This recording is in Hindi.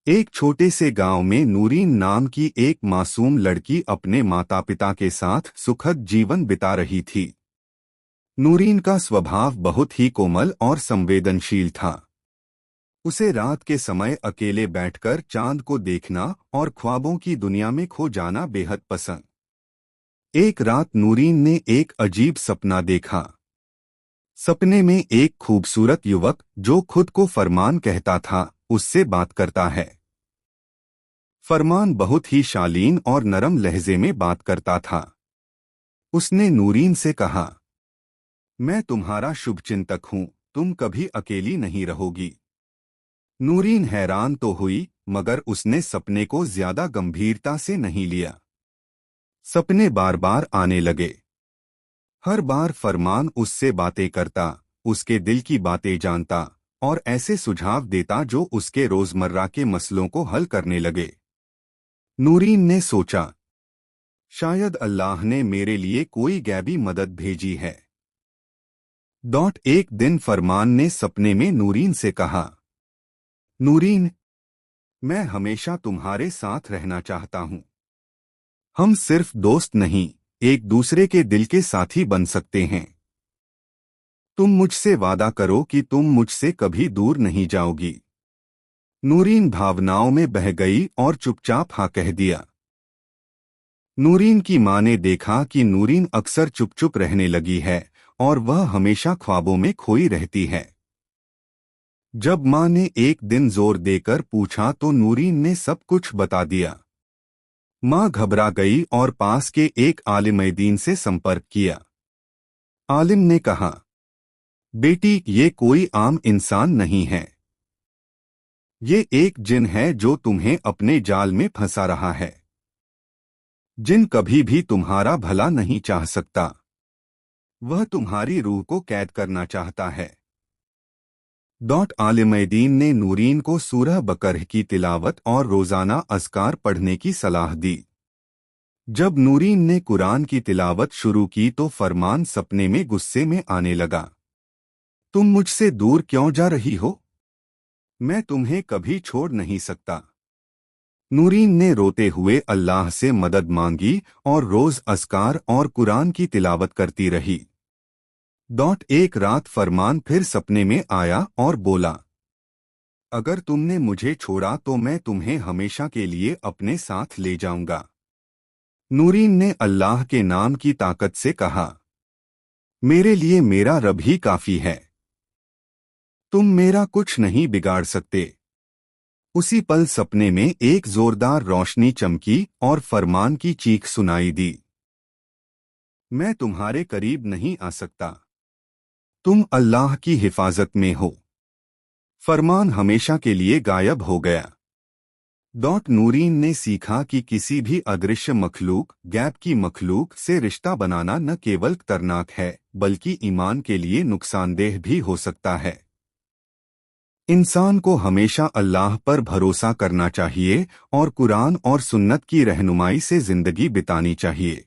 एक छोटे से गांव में नूरीन नाम की एक मासूम लड़की अपने माता पिता के साथ सुखद जीवन बिता रही थी। नूरीन का स्वभाव बहुत ही कोमल और संवेदनशील था। उसे रात के समय अकेले बैठकर चांद को देखना और ख्वाबों की दुनिया में खो जाना बेहद पसंद। एक रात नूरीन ने एक अजीब सपना देखा। सपने में एक खूबसूरत युवक जो खुद को फरमान कहता था उससे बात करता है। फरमान बहुत ही शालीन और नरम लहजे में बात करता था। उसने नूरीन से कहा, मैं तुम्हारा शुभचिंतक हूँ, तुम कभी अकेली नहीं रहोगी। नूरीन हैरान तो हुई मगर उसने सपने को ज्यादा गंभीरता से नहीं लिया। सपने बार बार आने लगे। हर बार फरमान उससे बातें करता, उसके दिल की बातें जानता और ऐसे सुझाव देता जो उसके रोजमर्रा के मसलों को हल करने लगे। नूरीन ने सोचा, शायद अल्लाह ने मेरे लिए कोई गैबी मदद भेजी है। एक दिन फरमान ने सपने में नूरीन से कहा, नूरीन, मैं हमेशा तुम्हारे साथ रहना चाहता हूँ। हम सिर्फ दोस्त नहीं, एक दूसरे के दिल के साथी बन सकते हैं। तुम मुझसे वादा करो कि तुम मुझसे कभी दूर नहीं जाओगी। नूरीन भावनाओं में बह गई और चुपचाप हाँ कह दिया। नूरीन की मां ने देखा कि नूरीन अक्सर चुप चुप रहने लगी है और वह हमेशा ख्वाबों में खोई रहती है। जब मां ने एक दिन जोर देकर पूछा तो नूरीन ने सब कुछ बता दिया। मां घबरा गई और पास के एक आलिम दीन से संपर्क किया। आलिम ने कहा, बेटी, ये कोई आम इंसान नहीं है। ये एक जिन है जो तुम्हें अपने जाल में फंसा रहा है। जिन कभी भी तुम्हारा भला नहीं चाह सकता। वह तुम्हारी रूह को कैद करना चाहता है। आलिम-ए-दीन ने नूरीन को सूरह बकरह की तिलावत और रोजाना अज़कार पढ़ने की सलाह दी। जब नूरीन ने कुरान की तिलावत शुरू की तो फरमान सपने में गुस्से में आने लगा। तुम मुझसे दूर क्यों जा रही हो? मैं तुम्हें कभी छोड़ नहीं सकता। नूरीन ने रोते हुए अल्लाह से मदद मांगी और रोज अज़कार और कुरान की तिलावत करती रही। एक रात फरमान फिर सपने में आया और बोला, अगर तुमने मुझे छोड़ा तो मैं तुम्हें हमेशा के लिए अपने साथ ले जाऊंगा। नूरीन ने अल्लाह के नाम की ताकत से कहा, मेरे लिए मेरा रब ही काफी है। तुम मेरा कुछ नहीं बिगाड़ सकते। उसी पल सपने में एक जोरदार रोशनी चमकी और फरमान की चीख सुनाई दी, मैं तुम्हारे करीब नहीं आ सकता। तुम अल्लाह की हिफाजत में हो। फरमान हमेशा के लिए गायब हो गया। नूरीन ने सीखा कि किसी भी अदृश्य मखलूक, गैब की मखलूक से रिश्ता बनाना न केवल खतरनाक है बल्कि ईमान के लिए नुकसानदेह भी हो सकता है। इंसान को हमेशा अल्लाह पर भरोसा करना चाहिए और कुरान और सुन्नत की रहनुमाई से जिंदगी बितानी चाहिए।